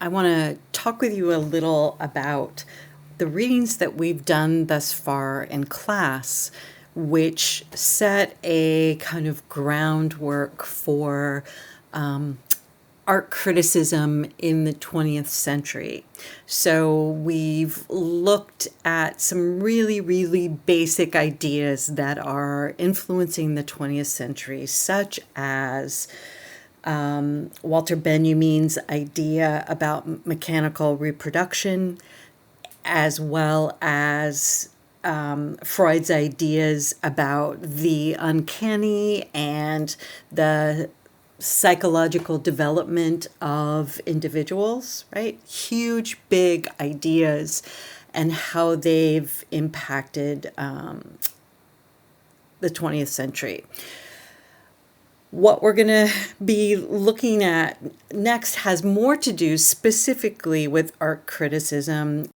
I want to talk with you a little about the readings that we've done thus far in class, which set a kind of groundwork for art criticism in the 20th century. So we've looked at some really, really basic ideas that are influencing the 20th century, such as Walter Benjamin's idea about mechanical reproduction, as well as Freud's ideas about the uncanny and the psychological development of individuals, right? Huge, big ideas and how they've impacted the 20th century. What we're going to be looking at next has more to do specifically with art criticism.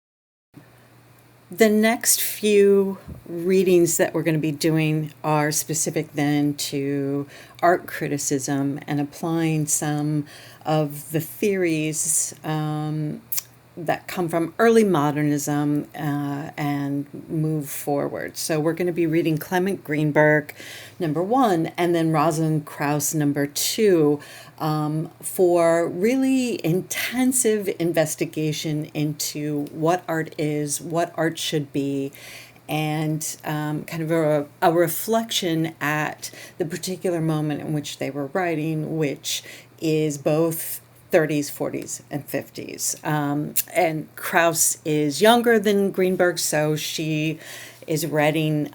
The next few readings that we're going to be doing are specific then to art criticism and applying some of the theories that come from early modernism and move forward. So we're going to be reading Clement Greenberg, number one, and then Rosalind Krauss, number two, for really intensive investigation into what art is, what art should be, and kind of a reflection at the particular moment in which they were writing, which is both 30s, 40s, and 50s. And Krauss is younger than Greenberg, so she is writing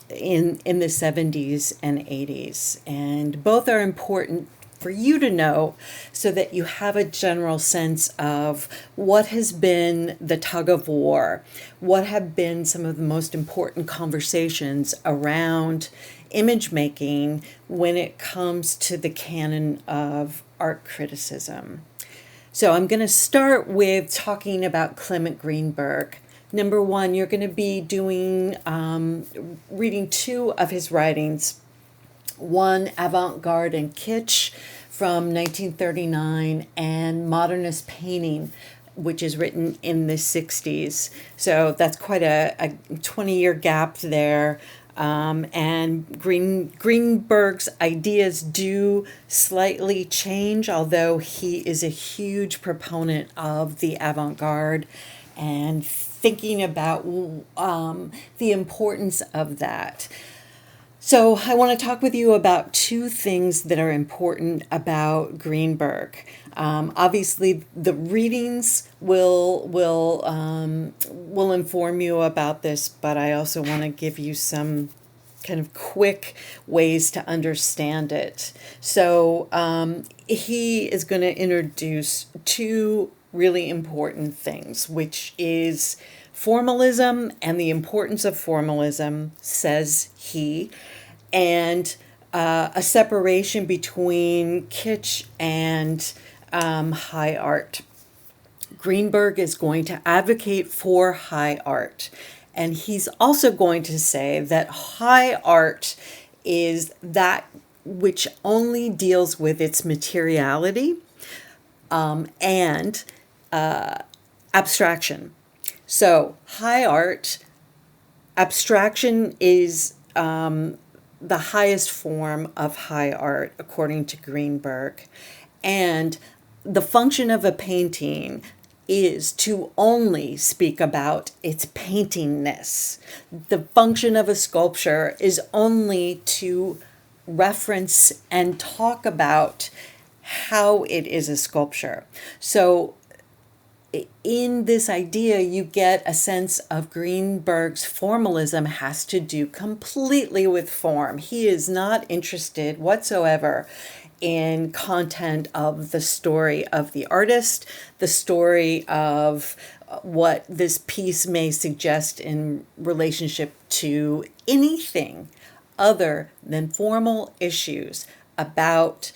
in the 70s and 80s. And both are important for you to know so that you have a general sense of what has been the tug of war, what have been some of the most important conversations around image making when it comes to the canon of art criticism. So I'm going to start with talking about Clement Greenberg. Number one, you're going to be doing reading two of his writings. One, Avant-Garde and Kitsch from 1939, and Modernist Painting, which is written in the 60s. So that's quite a 20-year gap there. And Greenberg's ideas do slightly change, although he is a huge proponent of the avant-garde and thinking about the importance of that. So I want to talk with you about two things that are important about Greenberg. Obviously, the readings will inform you about this, but I also want to give you some kind of quick ways to understand it. So he is going to introduce two really important things, which is formalism and the importance of formalism, says he, and a separation between kitsch and high art. Greenberg is going to advocate for high art, and he's also going to say that high art is that which only deals with its materiality and abstraction. So high art, abstraction is the highest form of high art, according to Greenberg. And the function of a painting is to only speak about its paintingness. The function of a sculpture is only to reference and talk about how it is a sculpture. So in this idea, you get a sense of Greenberg's formalism has to do completely with form. He is not interested whatsoever in content of the story of the artist, the story of what this piece may suggest in relationship to anything other than formal issues about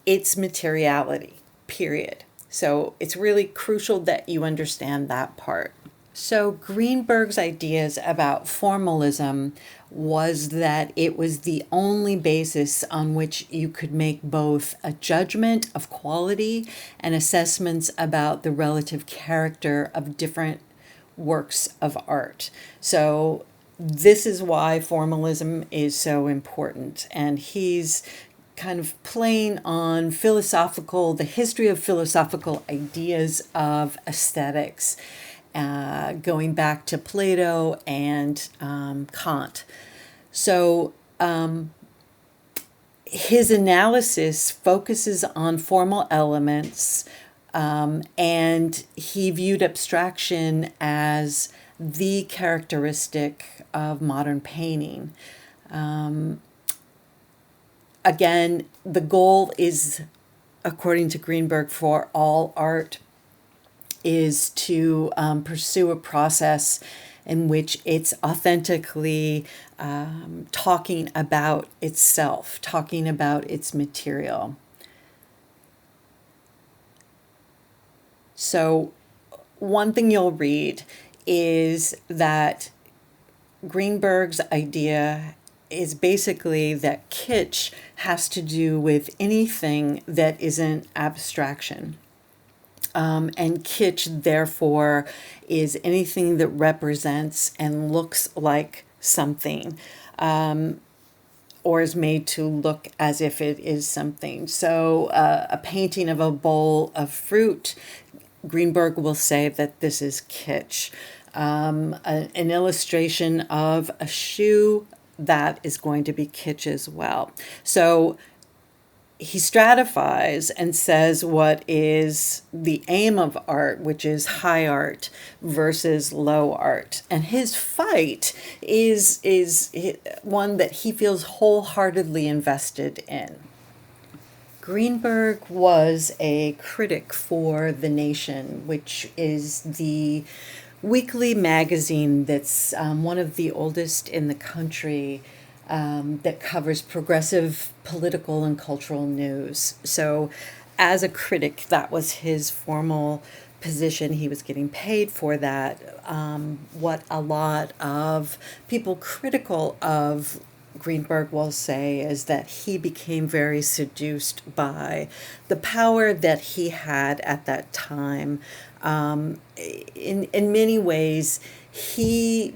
its materiality, period. So it's really crucial that you understand that part. So Greenberg's ideas about formalism was that it was the only basis on which you could make both a judgment of quality and assessments about the relative character of different works of art. So this is why formalism is so important. And he's kind of playing on the history of philosophical ideas of aesthetics, going back to Plato and Kant. So his analysis focuses on formal elements, and he viewed abstraction as the characteristic of modern painting. Again, the goal is, according to Greenberg, for all art is to pursue a process in which it's authentically talking about itself, talking about its material. So, one thing you'll read is that Greenberg's idea is basically that kitsch has to do with anything that isn't abstraction. And kitsch, therefore, is anything that represents and looks like something, or is made to look as if it is something. So, a painting of a bowl of fruit, Greenberg will say that this is kitsch. An illustration of a shoe, that is going to be kitsch as well. So he stratifies and says what is the aim of art, which is high art versus low art. And his fight is one that he feels wholeheartedly invested in. Greenberg was a critic for The Nation, which is the weekly magazine that's one of the oldest in the country, that covers progressive political and cultural news. So, as a critic, that was his formal position. He was getting paid for that. What a lot of people critical of Greenberg will say is that he became very seduced by the power that he had at that time. In many ways, he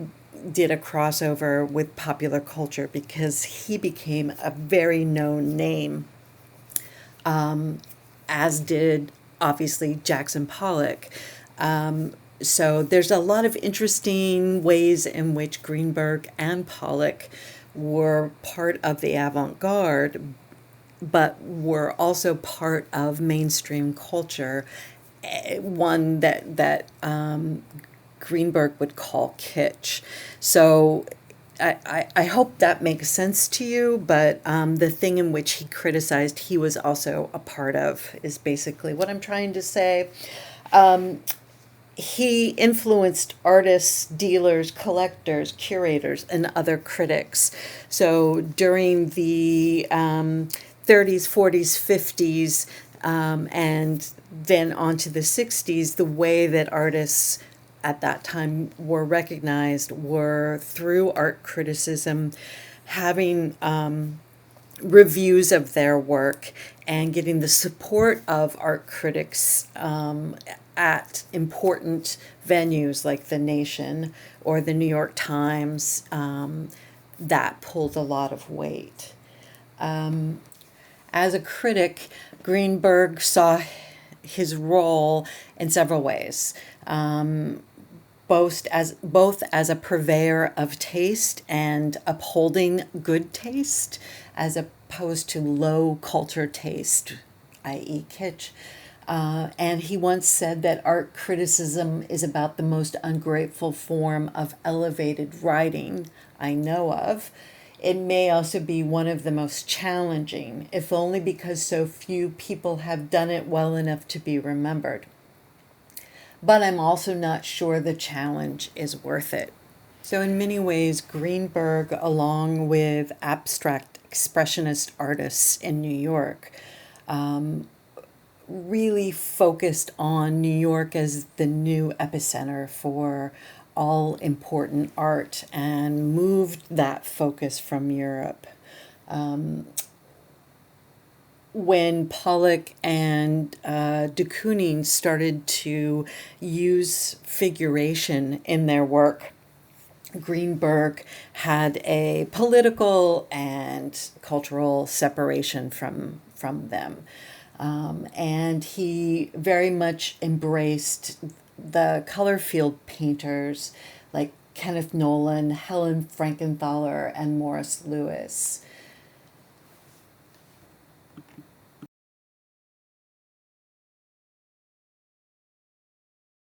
did a crossover with popular culture because he became a very known name, as did obviously Jackson Pollock. So there's a lot of interesting ways in which Greenberg and Pollock were part of the avant-garde, but were also part of mainstream culture, one that Greenberg would call kitsch. So I hope that makes sense to you, but the thing in which he criticized, he was also a part of, is basically what I'm trying to say. He influenced artists, dealers, collectors, curators, and other critics. So during the 30s, 40s, 50s, and then on to the 60s, the way that artists at that time were recognized were through art criticism, having reviews of their work, and getting the support of art critics at important venues like The Nation or the New York Times. That pulled a lot of weight. As a critic, Greenberg saw his role in several ways. Both as a purveyor of taste and upholding good taste, as opposed to low culture taste, i.e. kitsch. And he once said that art criticism is about the most ungrateful form of elevated writing I know of. It may also be one of the most challenging, if only because so few people have done it well enough to be remembered. But I'm also not sure the challenge is worth it. So in many ways, Greenberg, along with abstract expressionist artists in New York, really focused on New York as the new epicenter for all important art and moved that focus from Europe. When Pollock and de Kooning started to use figuration in their work, Greenberg had a political and cultural separation from them. And he very much embraced the color field painters like Kenneth Nolan, Helen Frankenthaler, and Morris Louis.